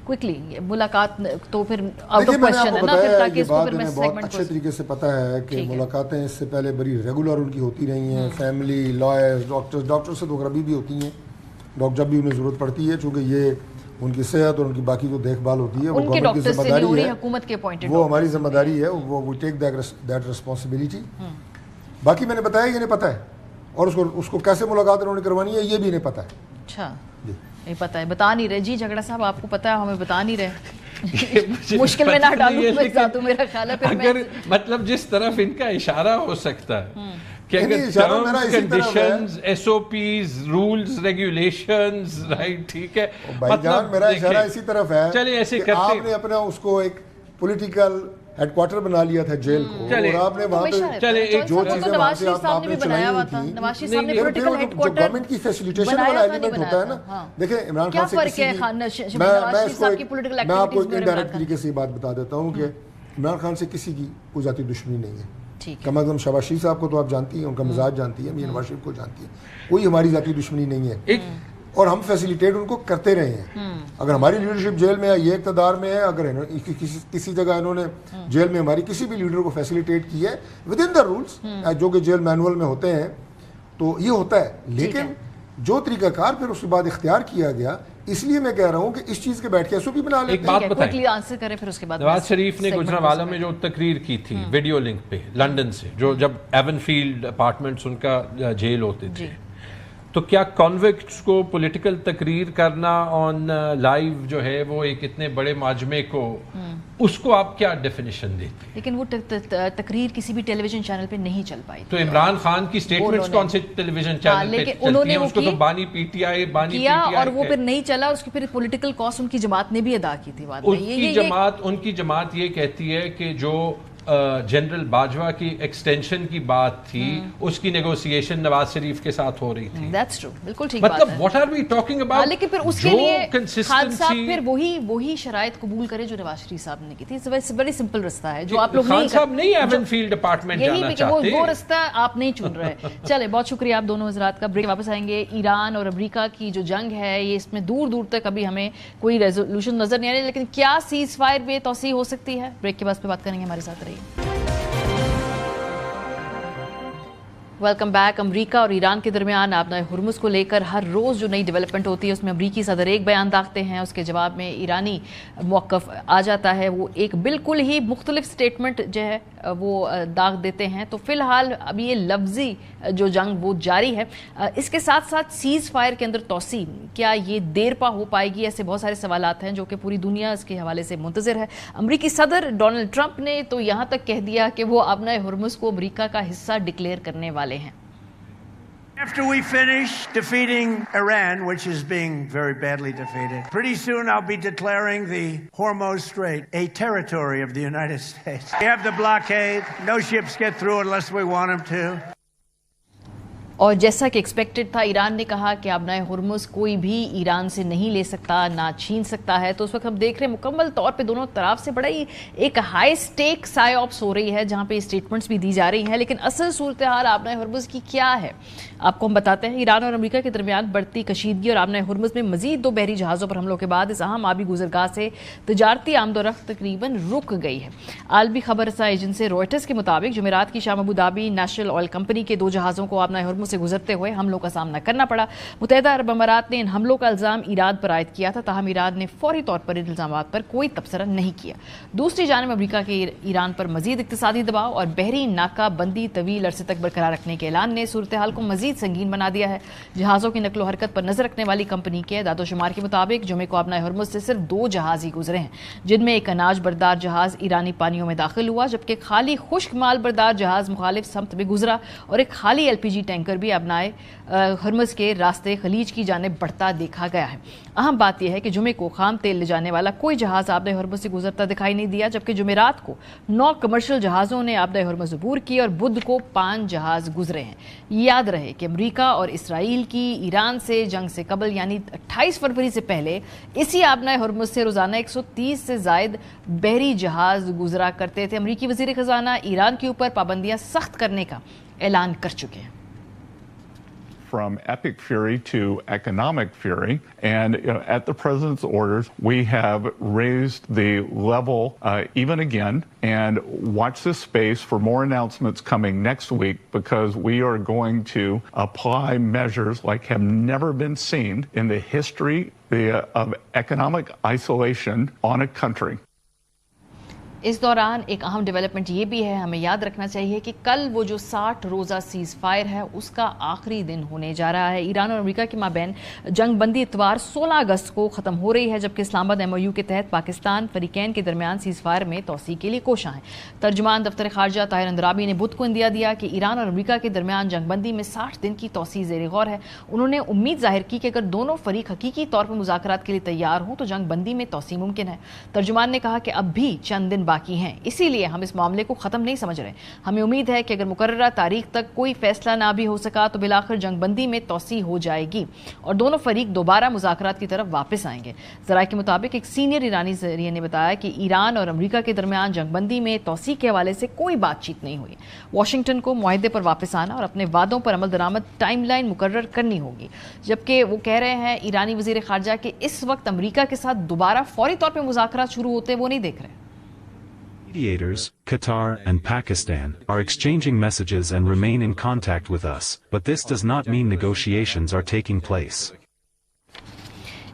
کوئکلی ملاقات تو پھر آؤٹ آف کوسچن ہے نا, پھر تاکہ اس کو پھر میں بہت اچھے طریقے سے پتہ ہے کہ ملاقاتیں اس سے پہلے بڑی ریگولر ان کی ہوتی رہی ہیں. فیملی لائر ڈاکٹر سے تو کبھی بھی ہوتی ہیں, جب بھی انہیں ضرورت پڑتی ہے, چونکہ یہ ان کی صحت اور ان کی باقی جو دیکھ بھال ہوتی ہے وہ گورنمنٹ کی ذمہ داری ہے, حکومت کے اپوائنٹڈ, وہ ہماری ذمہ داری ہے, وہ ٹیک دیٹ ریسپانسبلٹی. باقی میں نے بتایا یہ نہیں پتہ ہے, اور اس کو کیسے ملاقات انہوں نے کروانی ہے یہ بھی نہیں پتہ ہے. اچھا نہیں پتہ ہے, بتا نہیں رہے. جی جھگڑا صاحب آپ کو پتہ ہے, ہمیں بتا نہیں رہے. مشکل میں نہ ڈالوں میں ذاتو, میرا خیال ہے پھر اگر مطلب جس طرف ان کا اشارہ ہو سکتا ہے کہ اگر terms, conditions, S O Ps, rules, regulations, right, ٹھیک ہے. بھائی جان میرا اشارہ اسی طرف ہے, چلیں ایسے کرتے آپ نے اپنا اس کو ایک پولیٹیکل ہیڈ کوارٹر بنا لیا تھا جیل کو, اور آپ نے وہاں پہ جو چیزیں وہاں سے آپ نے چلائی ہوئی تھیں, جو گورنمنٹ کی فیسیلیٹیشن والا ایلیمنٹ ہوتا ہے نا. دیکھیں عمران خان سے میں آپ کو انڈائریکٹ طریقے سے یہ بات بتا دیتا ہوں کہ عمران خان سے کسی کی کوئی ذاتی دشمنی نہیں ہے. کم از کم شہباز شریف صاحب کو تو آپ جانتی ہیں, ان کا مزاج جانتی ہیں, نواز شریف کو جانتی ہیں, کوئی ہماری ذاتی دشمنی نہیں ہے, اور ہم فیسیلیٹیٹ ان کو کرتے رہے ہیں. اگر ہماری لیڈرشپ جیل میں ہے, یہ اقتدار میں ہے, اگر کسی جگہ انہوں نے جیل میں ہماری کسی بھی لیڈر کو فیسیلیٹیٹ کی ہے ود ان دا رولس جو کہ جیل مینول میں ہوتے ہیں, تو یہ ہوتا ہے. لیکن جو طریقہ کار پھر اس کے بعد اختیار کیا گیا, اس لیے میں کہہ رہا ہوں کہ اس چیز کے بیٹھ کے ایسو بھی بنا لیتے ایک بات بتائیں، آنسر کریں پھر اس کے بعد نواز شریف نے گجرانوالہ میں جو تقریر کی تھی ویڈیو لنک پہ لنڈن سے، جو جب ایون فیلڈ اپارٹمنٹس ان کا جیل ہوتے تھے، تو کیا کانوکٹس کو پولیٹیکل تقریر کرنا آن لائیو جو ہے وہ ایک اتنے بڑے مجمع کو، اس کو آپ کیا ڈیفینیشن دیتے؟ لیکن وہ تقریر کسی بھی ٹیلی ویژن چینل پہ نہیں چل پائی. تو عمران خان کی سٹیٹمنٹس کون سے ٹیلی ویژن چینل پہ چلتی ہیں؟ اس کو تو بانی پی ٹی آئی کیا اور وہ پھر نہیں چلا. اس کی پھر پولیٹیکل کاسٹ ان کی جماعت نے بھی ادا کی تھی. ان کی جماعت یہ کہتی ہے کہ جو جنرل باجوہ کی ایکسٹینشن کی بات تھی اس کی نیگوسیشن نواز شریف کے ساتھ ہو رہی تھی. That's true. بالکل ٹھیک بات ہے. مطلب what are we talking about؟ لیکن پھر اس کے لیے خان صاحب پھر وہی شرائط قبول کرے جو نواز شریف صاحب نے کی تھی. بڑی سمپل رستہ ہے جو آپ لوگ خان صاحب نہیں ایون فیلڈ اپارٹمنٹ جانا چاہتے، وہ رستہ آپ نہیں چن رہے. چلے بہت شکریہ آپ دونوں حضرات کا. بریک واپس آئیں گے. ایران اور امریکہ کی جو جنگ ہے یہ اس میں دور دور تک ابھی ہمیں کوئی ریزولوشن نظر نہیں آ رہی، لیکن کیا سیز فائر میں توسیع ہو سکتی ہے؟ بریک کے بعد پہ بات کریں گے. ہمارے ساتھ رہیے. Welcome back. امریکہ اور ایران کے درمیان آبنائے ہرمز کو لے کر ہر روز جو نئی ڈیولپمنٹ ہوتی ہے اس میں امریکی صدر ایک بیان داغتے ہیں، اس کے جواب میں ایرانی موقف آ جاتا ہے، وہ ایک بالکل ہی مختلف سٹیٹمنٹ جو ہے وہ داغ دیتے ہیں. تو فی الحال ابھی یہ لفظی جو جنگ وہ جاری ہے. اس کے ساتھ ساتھ سیز فائر کے اندر توسیع کیا یہ دیر پا ہو پائے گی؟ ایسے بہت سارے سوالات ہیں جو کہ پوری دنیا اس کے حوالے سے منتظر ہے. امریکی صدر ڈونلڈ ٹرمپ نے تو یہاں تک کہہ دیا کہ وہ آبنائے ہرمز کو امریکہ کا حصہ ڈکلیئر کرنے والے ہیں. After we finish defeating Iran, which is being very badly defeated, pretty soon I'll be declaring the Hormuz Strait a territory of the United States. We have the blockade. No ships get through unless we want them to. اور جیسا کہ ایکسپیکٹڈ تھا، ایران نے کہا کہ آبنائے ہرمز کوئی بھی ایران سے نہیں لے سکتا، نہ چھین سکتا ہے. تو اس وقت ہم دیکھ رہے ہیں مکمل طور پہ دونوں طرف سے بڑا ہی ایک ہائی سٹیک سائی آپس ہو رہی ہے جہاں پہ اسٹیٹمنٹس بھی دی جا رہی ہیں. لیکن اصل صورتحال آبنائے ہرمز کی کیا ہے آپ کو ہم بتاتے ہیں. ایران اور امریکہ کے درمیان بڑھتی کشیدگی اور آبنائے ہرمز میں مزید 2 بحری جہازوں پر حملوں کے بعد اس اہم آبی گزرگاہ سے تجارتی آمد و رفت تقریباً رک گئی ہے. عالمی خبر رساں ایجنسی روئٹرز کے مطابق جمعرات کی شام ابوظہبی نیشنل آئل کمپنی کے 2 جہازوں کو آبنائے ہرمز سے گزرتے ہوئے حملوں کا سامنا کرنا پڑا. متحدہ عرب امارات نے ان حملوں کا الزام ایران پر عائد کیا تھا، تاہم ایران نے فوری طور پر ان الزامات پر کوئی تبصرہ نہیں کیا. دوسری جانب امریکہ کے ایران پر مزید اقتصادی دباؤ اور بحری ناکہ بندی طویل عرصے تک برقرار رکھنے کے اعلان نے صورتحال کو مزید سنگین بنا دیا ہے. جہازوں کی نقل و حرکت پر نظر رکھنے والی کمپنی کے اعداد و شمار کے مطابق جمعے کو آبنائے ہرمز سے صرف 2 جہاز ہی گزرے ہیں، جن میں ایک اناج بردار جہاز ایرانی پانیوں میں داخل ہوا، جبکہ خالی خشک مال بردار جہاز مخالف سمت میں گزرا اور ایک خالی LPG ٹینکر بھی آبنائے ہرمز کے راستے خلیج کی جانب بڑھتا دیکھا گیا ہے. اہم بات یہ ہے کہ جمعے کو خام تیل لے جانے والا کوئی جہاز آبنائے ہرمز سے گزرتا دکھائی نہیں دیا، جبکہ جمعرات کو 9 کمرشل جہازوں نے آبنائے ہرمز عبور کی اور بدھ کو 5 جہاز گزرے ہیں. یاد رہے کہ امریکہ اور اسرائیل کی ایران سے جنگ سے قبل یعنی 28 فروری سے پہلے اسی آبنائے ہرمز سے روزانہ 130 سے زائد بحری جہاز گزرا کرتے تھے. امریکی وزیر خزانہ ایران کے اوپر پابندیاں سخت کرنے کا اعلان کر چکے ہیں. From epic fury to economic fury, and at the president's orders, we have raised the level even again, and watch this space for more announcements coming next week, because we are going to apply measures like have never been seen in the history of economic isolation on a country. اس دوران ایک اہم ڈیولپمنٹ یہ بھی ہے، ہمیں یاد رکھنا چاہیے کہ کل وہ جو 60 روزہ سیز فائر ہے اس کا آخری دن ہونے جا رہا ہے. ایران اور امریکہ کے مابین جنگ بندی اتوار 16 اگست کو ختم ہو رہی ہے، جبکہ اسلام آباد MOU کے تحت پاکستان فریقین کے درمیان سیز فائر میں توسیع کے لیے کوشاں ہیں. ترجمان دفتر خارجہ طاہر اندرابی نے بدھ کو اندیا دیا کہ ایران اور امریکہ کے درمیان جنگ بندی میں 60 دن کی توسیع زیر غور ہے. انہوں نے امید ظاہر کی کہ اگر دونوں فریق حقیقی طور پر مذاکرات کے لیے تیار ہوں تو جنگ بندی میں توسیع ممکن ہے. ترجمان نے کہا کہ اب بھی چند دن باقی ہیں، اسی لیے ہم اس معاملے کو ختم نہیں سمجھ رہے. ہمیں امید ہے کہ اگر مقررہ تاریخ تک کوئی فیصلہ نہ بھی ہو سکا تو بالآخر جنگ بندی میں توسیع ہو جائے گی اور دونوں فریق دوبارہ مذاکرات کی طرف واپس آئیں گے. ذرائع کے مطابق ایک سینئر ایرانی ذریعے نے بتایا کہ ایران اور امریکہ کے درمیان جنگ بندی میں توسیع کے حوالے سے کوئی بات چیت نہیں ہوئی. واشنگٹن کو معاہدے پر واپس آنا اور اپنے وعدوں پر عمل درآمد ٹائم لائن مقرر کرنی ہوگی، جبکہ وہ کہہ رہے ہیں ایرانی وزیر خارجہ کہ اس وقت امریکہ کے ساتھ دوبارہ فوری طور پہ مذاکرات شروع ہوتے وہ نہیں دیکھ رہے. Mediators, Qatar and Pakistan, are exchanging messages and remain in contact with us, but this does not mean negotiations are taking place.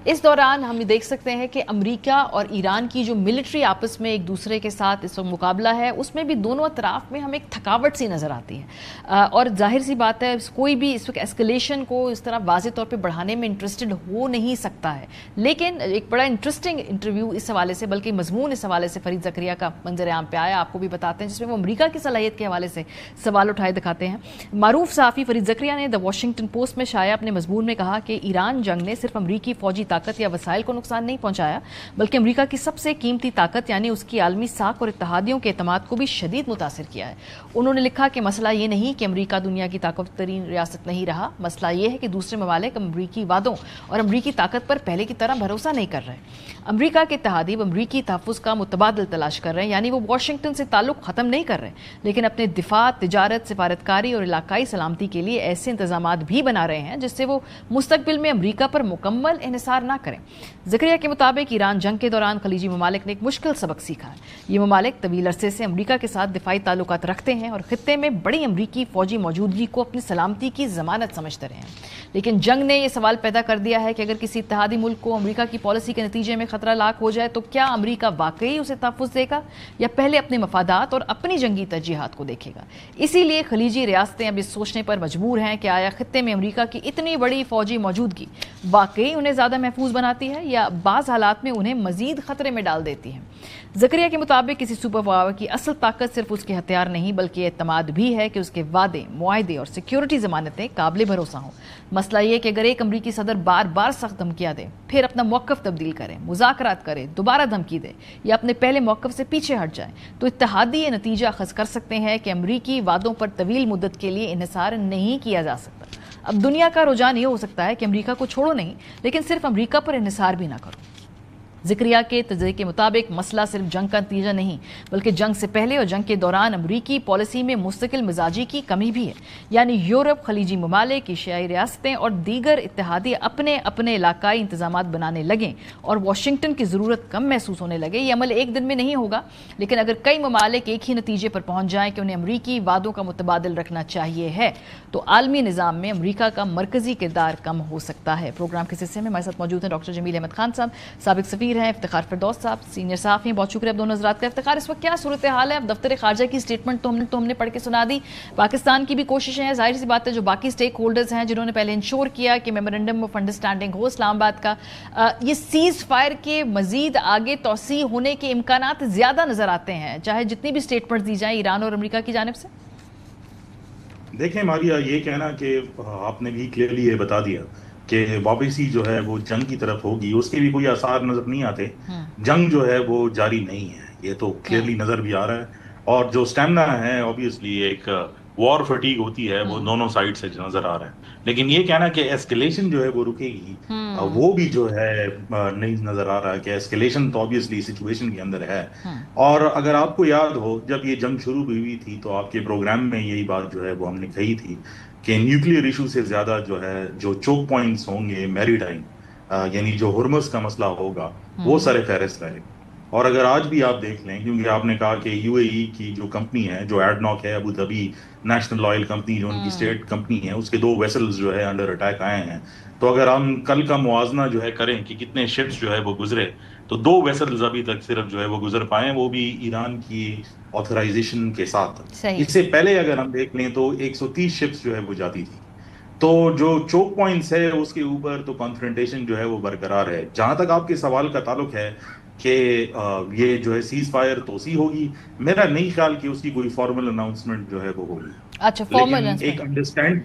اس دوران ہم دیکھ سکتے ہیں کہ امریکہ اور ایران کی جو ملٹری آپس میں ایک دوسرے کے ساتھ اس وقت مقابلہ ہے، اس میں بھی دونوں اطراف میں ہمیں ایک تھکاوٹ سی نظر آتی ہے، اور ظاہر سی بات ہے کوئی بھی اس وقت اسکلیشن کو اس طرح واضح طور پہ بڑھانے میں انٹرسٹڈ ہو نہیں سکتا ہے. لیکن ایک بڑا انٹرسٹنگ انٹرویو اس حوالے سے، بلکہ مضمون اس حوالے سے فرید زکریا کا منظر عام پہ آیا، آپ کو بھی بتاتے ہیں، جس میں وہ امریکہ کی صلاحیت کے حوالے سے سوال اٹھائے دکھاتے ہیں. معروف صحافی فرید زکریا نے دی واشنگٹن پوسٹ میں شائع اپنے مضمون میں کہا کہ ایران جنگ نے صرف امریکی فوجی طاقت یا وسائل کو نقصان نہیں پہنچایا، بلکہ امریکہ کی سب سے قیمتی طاقت یعنی اس کی عالمی ساکھ اور اتحادیوں کے اعتماد کو بھی شدید متاثر کیا ہے. انہوں نے لکھا کہ مسئلہ یہ نہیں کہ امریکہ دنیا کی طاقتور ترین ریاست نہیں رہا، مسئلہ یہ ہے کہ دوسرے ممالک امریکی وعدوں اور امریکی طاقت پر پہلے کی طرح بھروسہ نہیں کر رہے. امریکہ کے اتحادی امریکی تحفظ کا متبادل تلاش کر رہے ہیں، یعنی وہ واشنگٹن سے تعلق ختم نہیں کر رہے، لیکن اپنے دفاع، تجارت، سفارتکاری اور علاقائی سلامتی کے لیے ایسے انتظامات بھی بنا رہے ہیں جس سے وہ مستقبل میں امریکہ پر مکمل انحصار نہ کریں. زکریا کے مطابق ایران جنگ کے دوران خلیجی ممالک نے ایک مشکل سبق سیکھا ہے. یہ ممالک طویل عرصے سے امریکہ کے ساتھ دفاعی تعلقات رکھتے ہیں اور خطے میں بڑی امریکی فوجی موجودگی کو اپنی سلامتی کی ضمانت سمجھتے رہے ہیں. لیکن جنگ نے یہ سوال پیدا کر دیا ہے کہ اگر کسی اتحادی ملک کو امریکہ کی پالیسی کے نتیجے میں خطرہ لاحق ہو جائے تو کیا امریکہ واقعی اسے تحفظ دے گا یا پہلے اپنے مفادات اور اپنی جنگی ترجیحات کو دیکھے گا. اسی لیے خلیجی ریاستیں اب اس سوچنے پر مجبور ہیں کہ آیا خطے میں امریکہ کی اتنی بڑی فوجی موجودگی واقعی انہیں زیادہ محفوظ بناتی ہے یا بعض حالات میں انہیں مزید خطرے میں ڈال دیتی ہے. زکریا کے مطابق کسی سپر پاور کی اصل طاقت صرف اس کے ہتھیار نہیں بلکہ اعتماد بھی ہے کہ اس کے وعدے، معاہدے اور سیکیورٹی ضمانتیں قابل بھروسہ ہوں. مسئلہ یہ کہ اگر ایک امریکی صدر بار بار سخت دھمکیاں دے، پھر اپنا موقف تبدیل کرے، مذاکرات کرے، دوبارہ دھمکی دے یا اپنے پہلے موقف سے پیچھے ہٹ جائے، تو اتحادی یہ نتیجہ اخذ کر سکتے ہیں کہ امریکی وعدوں پر طویل مدت کے لیے انحصار نہیں کیا جا سکتا. اب دنیا کا رجحان یہ ہو سکتا ہے کہ امریکہ کو چھوڑو نہیں، لیکن صرف امریکہ پر انحصار بھی نہ کرو. زکریا کے تجزیے کے مطابق مسئلہ صرف جنگ کا نتیجہ نہیں بلکہ جنگ سے پہلے اور جنگ کے دوران امریکی پالیسی میں مستقل مزاجی کی کمی بھی ہے. یعنی یورپ، خلیجی ممالک، ایشیائی ریاستیں اور دیگر اتحادی اپنے اپنے علاقائی انتظامات بنانے لگیں اور واشنگٹن کی ضرورت کم محسوس ہونے لگے. یہ عمل ایک دن میں نہیں ہوگا، لیکن اگر کئی ممالک ایک ہی نتیجے پر پہنچ جائیں کہ انہیں امریکی وعدوں کا متبادل رکھنا چاہیے ہے تو عالمی نظام میں امریکہ کا مرکزی کردار کم ہو سکتا ہے. پروگرام کے حصے میں ہمارے ساتھ موجود ہیں ڈاکٹر جمیل احمد خان صاحب، سابق سفیر ہیں، افتخار فردوس صاحب، سینئر صحافی ہیں. بہت شکریہ آپ دونوں حضرات کا. افتخار، اس وقت کیا صورتحال ہے؟ اب دفتر خارجہ کی اسٹیٹمنٹ تو ہم نے پڑھ کے سنا دی، پاکستان کی بھی کوششیں ہیں، ظاہر سی بات ہے جو باقی اسٹیک ہولڈرز ہیں جنہوں نے پہلے انشور کیا کہ میمورنڈم آف انڈرسٹینڈنگ ہو اسلام آباد کا، یہ سیز فائر کے مزید آگے توسیع ہونے کے امکانات زیادہ نظر آتے ہیں چاہے جتنی بھی اسٹیٹمنٹ دی جائیں ایران اور امریکہ کی جانب سے. دیکھیں ماریا، یہ کہنا کہ آپ نے بھی کلیئرلی یہ بتا دیا کہ واپسی جو ہے وہ جنگ کی طرف ہوگی، اس کے بھی کوئی آثار نظر نہیں آتے. جنگ جو ہے وہ جاری نہیں ہے، یہ تو کلیئرلی نظر بھی آ رہا ہے. اور جو سٹیمنا ہے اوبیسلی ایک وار فٹیگ ہوتی ہے وہ دونوں سائڈ سے نظر آ رہا ہے. لیکن یہ کہنا کہ ایسکیلیشن جو ہے وہ رکے گی وہ بھی جو ہے نہیں نظر آ رہا کہ ایسکیلیشن تو اوبیسلی سچویشن کے اندر ہے. اور اگر آپ کو یاد ہو جب یہ جنگ شروع ہوئی تھی تو آپ کے پروگرام میں یہی بات جو ہے وہ ہم نے کہی تھی کہ نیوکلیئر ایشو سے زیادہ جو ہے جو چوک پوائنٹس ہوں گے میری ٹائم، یعنی جو ہرمز کا مسئلہ ہوگا وہ سر فہرست رہے. اور اگر آج بھی آپ دیکھ لیں، کیونکہ آپ نے کہا کہ یو اے ای کی جو کمپنی ہے جو ایڈناک ہے ابو ظبی نیشنل آئل کمپنی جو ان کی اسٹیٹ کمپنی ہے، اس کے 2 ویسلز جو ہے انڈر اٹیک آئے ہیں. تو اگر ہم کل کا موازنہ جو ہے کریں کہ کتنے شپس جو ہے وہ گزرے تو 2 ویسلز ابھی تک صرف جو ہے وہ گزر پائے، وہ بھی ایران کی آتھرائزیشن کے ساتھ. اس سے پہلے اگر ہم دیکھ لیں تو 130 شپس جو ہے وہ جاتی تھی. تو جو چوک پوائنٹس ہے اس کے اوپر تو کانفرنٹیشن جو ہے وہ برقرار ہے. جہاں تک آپ کے سوال کا تعلق ہے کہ یہ جو ہے سیز فائر توسیع ہوگی، میرا نہیں خیال کہ اس کی کوئی فارمل اناؤنسمنٹ جو ہے وہ ہوگی. اچھا، فارمل ایک انڈرسٹینڈ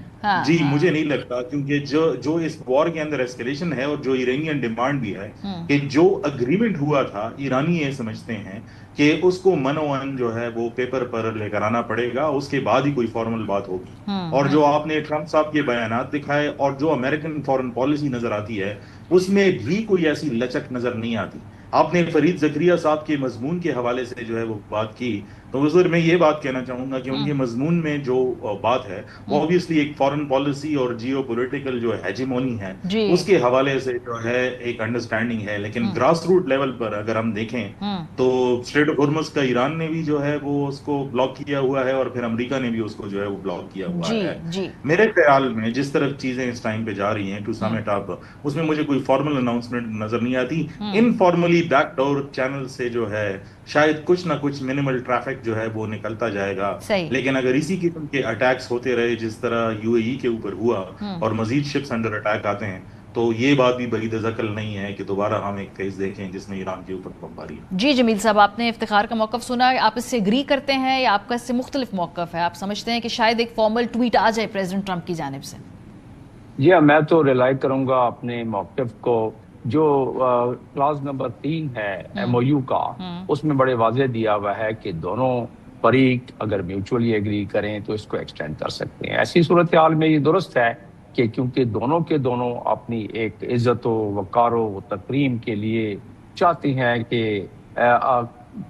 جی مجھے نہیں لگتا، کیونکہ جو اس وار کے اندر ایسکیلیشن ہے اور جو ایرانین ڈیمانڈ بھی ہے کہ جو اگریمنٹ ہوا تھا، ایرانی یہ سمجھتے ہیں کہ اس کو منوان جو ہے وہ پیپر پر لے کر آنا پڑے گا، اس کے بعد ہی کوئی فارمل بات ہوگی. اور جو آپ نے ٹرمپ صاحب کے بیانات دکھائے اور جو امریکن فارن پالیسی نظر آتی ہے اس میں بھی کوئی ایسی لچک نظر نہیں آتی. آپ نے فرید زکریا صاحب کے مضمون کے حوالے سے جو ہے وہ بات کی، تو حضور میں یہ بات کہنا چاہوں گا کہ ان کے مضمون میں جو بات ہے وہ obviously ایک فارن پالیسی اور جیو پولیٹیکل جو ہیجیمونی ہے اس کے حوالے سے جو ہے ایک انڈرسٹینڈنگ ہے، لیکن گراس روٹ لیول پر اگر ہم دیکھیں تو اسٹریٹ آف ہارمز کا ایران نے بھی جو ہے وہ اس کو بلاک کیا ہوا ہے، اور پھر امریکہ نے بھی اس کو جو ہے وہ بلاک کیا ہوا ہے۔ میرے خیال میں جس طرح چیزیں اس ٹائم پہ جا رہی ہیں ٹو سم اٹ اپ، اس میں مجھے کوئی فارمل اناؤنسمنٹ نظر نہیں آتی، انفارملی بیک ڈور چینل سے جو ہے شاید کچھ نہ کچھ منیمل ٹریفک جو ہے وہ نکلتا جائے گا، لیکن اگر اسی قسم کے اٹیکس ہوتے رہے جس طرح یو اے ای کے اوپر ہوا اور مزید شپس انڈر اٹیک آتے ہیں، تو یہ بات بھی بعید ذکر نہیں ہے کہ دوبارہ ہم ایک فیز دیکھیں جس میں ایران کے اوپر بمباری ہے۔ جی جمیل صاحب، آپ نے افتخار کا موقف سنا، آپ اس سے اگری کرتے ہیں یا آپ کا اس سے مختلف موقف ہے؟ آپ سمجھتے ہیں کہ شاید ایک فارمل ٹویٹ آ جائے پریزیڈنٹ ٹرمپ کی جانب سے؟ جی ہاں، میں تو ریلائی کروں گا اپنے موقف کو، جو کلاس نمبر 3 ہے ایم او یو کا، اس میں بڑے واضح دیا ہوا ہے کہ دونوں فریق اگر میوچولی ایگری کریں تو اس کو ایکسٹینڈ کر سکتے ہیں۔ ایسی صورتحال میں یہ درست ہے کہ کیونکہ دونوں کے دونوں اپنی ایک عزت و وقار و تکریم کے لیے چاہتے ہیں کہ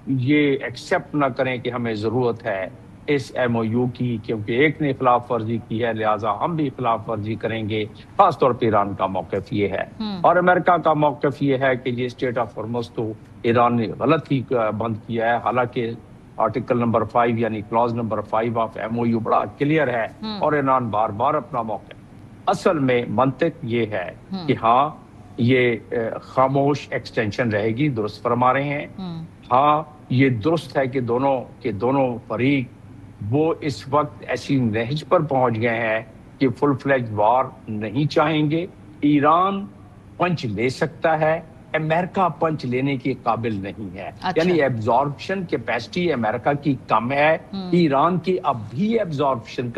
یہ ایکسیپٹ نہ کریں کہ ہمیں ضرورت ہے اس ایم او یو کی، کیونکہ ایک نے خلاف ورزی کی ہے لہٰذا ہم بھی خلاف ورزی کریں گے۔ خاص طور پہ ایران کا موقف یہ ہے، اور امریکہ کا موقف یہ ہے کہ یہ اسٹیٹ آف ہارمز تو ایران نے غلط ہی بند کیا ہے، حالانکہ آرٹیکل نمبر 5 یعنی clause number 5 of M O U بڑا کلیئر ہے، اور ایران بار بار اپنا موقف۔ اصل میں منطق یہ ہے کہ ہاں یہ خاموش ایکسٹینشن رہے گی، درست فرما رہے ہیں۔ ہاں یہ درست ہے کہ دونوں فریق وہ اس وقت ایسی نہج پر پہنچ گئے ہیں کہ فل فلیج وار نہیں چاہیں گے۔ ایران پنچ لے سکتا ہے، امریکہ پنچ لینے کے قابل نہیں ہے، یعنی ایبزارپشن کیپیسٹی امریکہ کی کم ہے، ایران کی اب بھی ایبزارپشن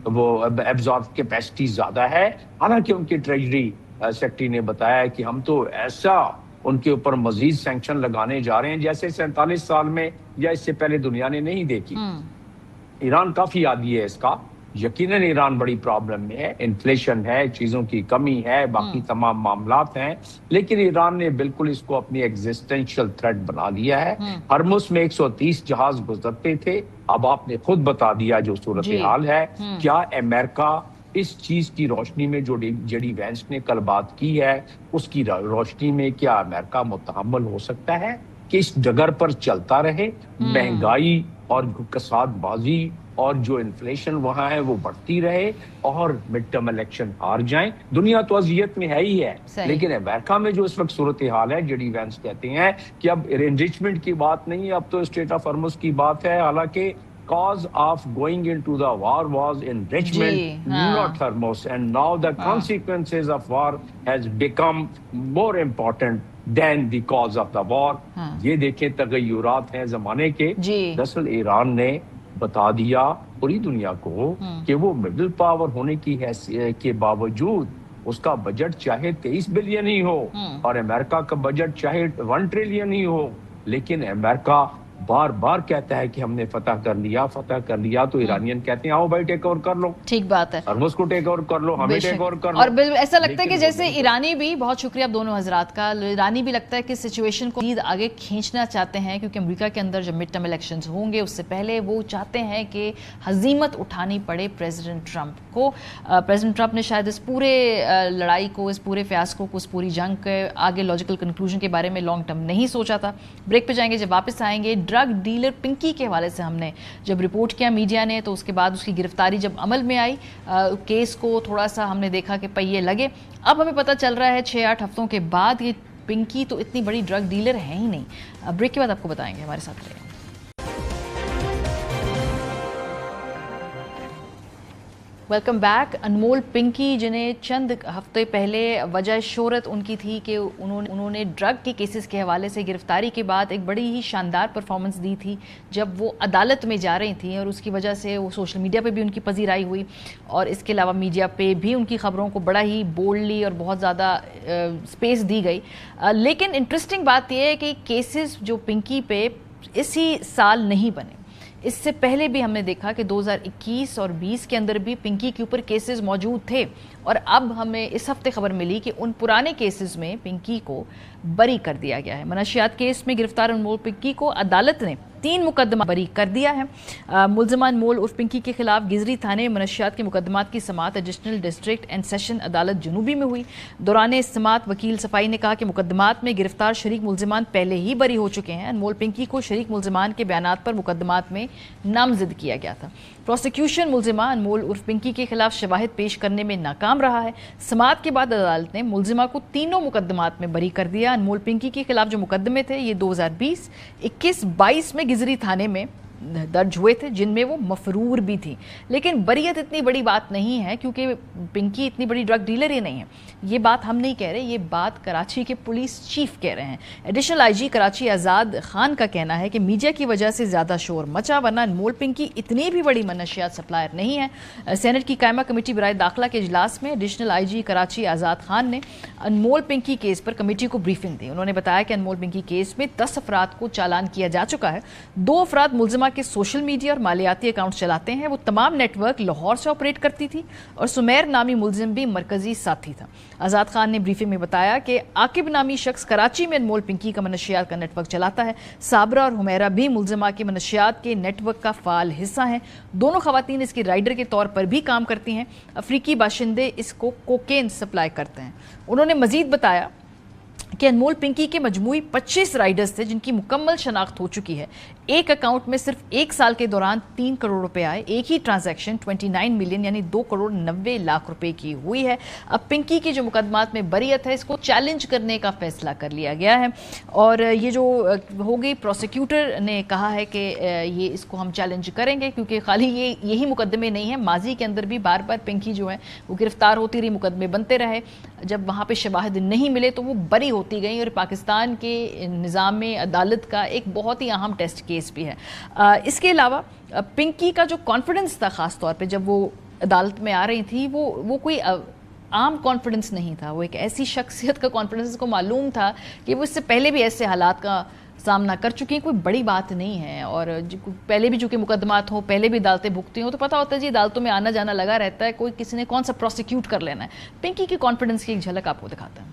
وہ ایبزارب کیپیسٹی زیادہ ہے، حالانکہ ان کی ٹریجری سیکرٹری نے بتایا کہ ہم تو ایسا ان کے اوپر مزید سینکشن لگانے جا رہے ہیں جیسے 47 سال میں یا اس سے پہلے دنیا نے نہیں دیکھی۔ ایران کافی عادی ہے اس کا، یقیناً ایران بڑی پرابلم میں ہے، انفلیشن ہے، چیزوں کی کمی ہے، باقی تمام معاملات ہیں، لیکن ایران نے بالکل اس کو اپنی ایگزسٹینشل تھریٹ بنا لیا ہے۔ ہرمز میں 130 جہاز گزرتے تھے، اب آپ نے خود بتا دیا جو صورتحال ہے۔ کیا امریکہ اس چیز کی روشنی میں جو جے ڈی وینس نے کل بات کی ہے، اس کی روشنی میں کیا امریکہ متحمل ہو سکتا ہے کہ اس ڈگر پر چلتا رہے؟ مہنگائی اور کساد بازی اور جو انفلیشن وہاں ہے وہ بڑھتی رہے اور مڈ ٹرم الیکشن ہار جائیں؟ دنیا تو اذیت میں ہے ہی ہے، لیکن امریکہ میں جو اس وقت صورتحال ہے، جے ڈی وینس کہتے ہیں کہ اب انریچمنٹ کی بات نہیں، اب تو اسٹیٹ آف ہارمز کی بات ہے، حالانکہ cause of going into the war was enrichment, not Hormuz, and now the consequences of war has become more important than the cause of the war. یہ دیکھیں تغیرات ہیں زمانے کے۔ دراصل ایران نے بتا دیا پوری دنیا کو کہ وہ مڈل پاور ہونے کی حیثیت کے باوجود اس کا بجٹ چاہے 23 بلین ہی ہو اور امریکہ کا بجٹ چاہے 1 ٹریلین ہی ہو، لیکن امریکہ بار بار کہتا ہے کہ ہم نے فتح کر لیا، تو ایرانین کہتے ہیں آؤ بھائی ٹیک اوور کر لو، ٹھیک بات ہے، ہرمز کو ٹیک اوور کر لو، ہمیں ٹیک اوور کر لو۔ اور ایسا لگتا ہے کہ جیسے ایرانی بھی، بہت شکریہ آپ دونوں حضرات کا، ایرانی بھی لگتا ہے کہ سچویشن کو آگے کھینچنا چاہتے ہیں، کیونکہ امریکا کے اندر جب مڈ ٹرم الیکشنز ہوں گے اس سے پہلے وہ چاہتے ہیں کہ ہزیمت اٹھانی پڑے پریزیڈنٹ ٹرمپ کو۔ پریزیڈنٹ ٹرمپ نے شاید اس پورے لڑائی کو، اس پورے فیاسکو کو، اس پوری جنگ کے آگے لاجیکل کنکلوژن کے بارے میں لانگ ٹرم نہیں سوچا تھا۔ بریک پہ جائیں گے، جب واپس آئیں گے ڈرگ ڈیلر پنکی کے حوالے سے ہم نے جب رپورٹ کیا میڈیا نے، تو اس کے بعد اس کی گرفتاری جب عمل میں آئی، کیس کو تھوڑا سا ہم نے دیکھا کہ پہیے لگے، اب ہمیں پتہ چل رہا ہے 6-8 ہفتوں کے بعد یہ پنکی تو اتنی بڑی ڈرگ ڈیلر ہے ہی نہیں۔ بریک کے بعد آپ کو بتائیں گے، ہمارے ساتھ رہیے۔ Welcome back. انمول پنکی، جنہیں چند ہفتے پہلے وجہ شہرت ان کی تھی کہ انہوں نے ڈرگ کے کیسز کے حوالے سے گرفتاری کے بعد ایک بڑی ہی شاندار پرفارمنس دی تھی جب وہ عدالت میں جا رہی تھیں، اور اس کی وجہ سے وہ سوشل میڈیا پہ بھی ان کی پذیرائی ہوئی، اور اس کے علاوہ میڈیا پہ بھی ان کی خبروں کو بڑا ہی بولڈلی اور بہت زیادہ سپیس دی گئی۔ لیکن انٹرسٹنگ بات یہ ہے کہ کیسز جو پنکی پہ اسی سال نہیں بنے، اس سے پہلے بھی ہم نے دیکھا کہ 2021 اور 20 کے اندر بھی پنکی کے اوپر کیسز موجود تھے، اور اب ہمیں اس ہفتے خبر ملی کہ ان پرانے کیسز میں پنکی کو بری کر دیا گیا ہے۔ منشیات کیس میں گرفتار انمول پنکی کو عدالت نے 3 مقدمہ بری کر دیا ہے۔ ملزمہ انمول عرف پنکی کے خلاف گزری تھانے میں منشیات کے مقدمات کی سماعت ایڈیشنل ڈسٹرکٹ اینڈ سیشن عدالت جنوبی میں ہوئی۔ دوران سماعت وکیل صفائی نے کہا کہ مقدمات میں گرفتار شریک ملزمان پہلے ہی بری ہو چکے ہیں۔ انمول پنکی کو شریک ملزمان کے بیانات پر مقدمات میں نامزد کیا گیا تھا۔ پروسیکیوشن ملزمہ انمول عرف پنکی کے خلاف شواہد پیش کرنے میں ناکام رہا ہے۔ سماعت کے بعد عدالت نے ملزمہ کو تینوں مقدمات میں بری کر دیا۔ انمول پنکی کے خلاف جو مقدمے تھے یہ 2020، 21، 22 میں گزری تھانے میں درج ہوئے تھے، جن میں وہ مفرور بھی تھی، لیکن بریت اتنی بڑی بات نہیں ہے کیونکہ پنکی اتنی بڑی ڈرگ ڈیلر ہی نہیں ہے۔ یہ بات ہم نہیں کہہ رہے، یہ بات کراچی کے پولیس چیف کہہ رہے ہیں۔ ایڈیشنل آئی جی کراچی آزاد خان کا کہنا ہے کہ میڈیا کی وجہ سے زیادہ شور مچا، ورنہ انمول پنکی اتنی بھی بڑی منشیات سپلائر نہیں ہے۔ سینٹ کی قائمہ کمیٹی برائے داخلہ کے اجلاس میں ایڈیشنل آئی جی کراچی آزاد خان نے انمول پنکی کیس پر کمیٹی کو بریفنگ دی۔ انہوں نے بتایا کہ انمول پنکی کیس میں 10 افراد کو چالان کیا جا چکا ہے۔ 2 افراد ملزمہ کے سوشل میڈیا اور مالیاتی اکاؤنٹ چلاتے ہیں۔ وہ تمام نیٹ ورک لاہور سے آپریٹ کرتی تھی، اور سمیر نامی ملزم بھی مرکزی ساتھی تھا۔ آزاد خان نے بریفنگ میں بتایا کہ عاقب نامی شخص کراچی میں انمول پنکی کا منشیات کا نیٹ ورک چلاتا ہے۔ صابرہ اور حمیرہ بھی ملزمہ کے منشیات کے نیٹ ورک کا فعال حصہ ہیں۔ دونوں خواتین اس کی رائڈر کے طور پر بھی کام کرتی ہیں۔ افریقی باشندے اس کو کوکین سپلائی کرتے ہیں۔ انہوں نے مزید بتایا کہ انمول پنکی کے مجموعی 25 رائڈرز تھے جن کی مکمل شناخت ہو چکی ہے۔ ایک اکاؤنٹ میں صرف 1 سال کے دوران 3 کروڑ روپے آئے۔ ایک ہی ٹرانزیکشن 29 ملین یعنی 2 کروڑ 90 لاکھ روپے کی ہوئی ہے۔ اب پنکی کی جو مقدمات میں بریت ہے اس کو چیلنج کرنے کا فیصلہ کر لیا گیا ہے، اور یہ جو ہوگی پروسیکیوٹر نے کہا ہے کہ یہ اس کو ہم چیلنج کریں گے، کیونکہ خالی یہی مقدمے نہیں ہیں، ماضی کے اندر بھی بار بار پنکی جو ہے وہ گرفتار ہوتی رہی، مقدمے بنتے رہے، جب وہاں پہ شواہد نہیں ملے تو وہ بری ہوتی گئیں، اور پاکستان کے نظام عدالت کا ایک بہت ہی اہم ٹیسٹ کیس بھی ہے۔ اس کے علاوہ پنکی کا جو کانفیڈنس تھا، خاص طور پہ جب وہ عدالت میں آ رہی تھی، وہ کوئی عام کانفیڈنس نہیں تھا، وہ ایک ایسی شخصیت کا کانفیڈنس، اس کو معلوم تھا کہ وہ اس سے پہلے بھی ایسے حالات کا سامنا کر چکی ہیں، کوئی بڑی بات نہیں ہے، اور پہلے بھی جو کہ مقدمات ہوں، پہلے بھی عدالتیں بھگتی ہوں، تو پتہ ہوتا ہے جی عدالتوں میں آنا جانا لگا رہتا ہے، کوئی کسی نے کون سا پروسیکیوٹ کر لینا ہے۔ پنکی کی کانفیڈنس کی ایک جھلک آپ کو دکھاتا ہے۔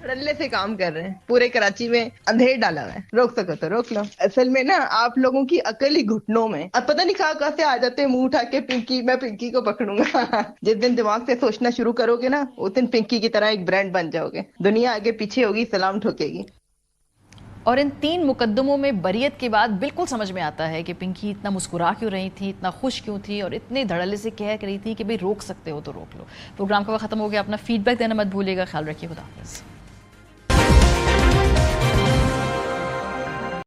رلے سے کام کر رہے ہیں، پورے کراچی میں اندھیر ڈالا ہوا ہے، روک سکو تو روک لو۔ اصل میں نا آپ لوگوں کی عقل ہی گھٹنوں میں، اب پتہ نہیں کہاں سے آ جاتے ہیں منہ اٹھا کے پنکی، میں پنکی کو پکڑوں گا۔ جس دن دماغ سے سوچنا شروع کرو گے نا، اس دن پنکی کی طرح ایک برانڈ بن جاؤ گے، دنیا آگے پیچھے ہوگی، سلام ٹھوکے گی۔ اور ان 3 مقدموں میں بریت کے بعد بالکل سمجھ میں آتا ہے کہ پنکی اتنا مسکرا کیوں رہی تھی، اتنا خوش کیوں تھی، اور اتنے دھڑلے سے کہہ رہی تھی کہ بھئی روک سکتے ہو تو روک لو۔ پروگرام کا وقت ختم ہو گیا، اپنا فیڈ بیک دینا مت بھولیے گا، خیال رکھیے، خدا حافظ۔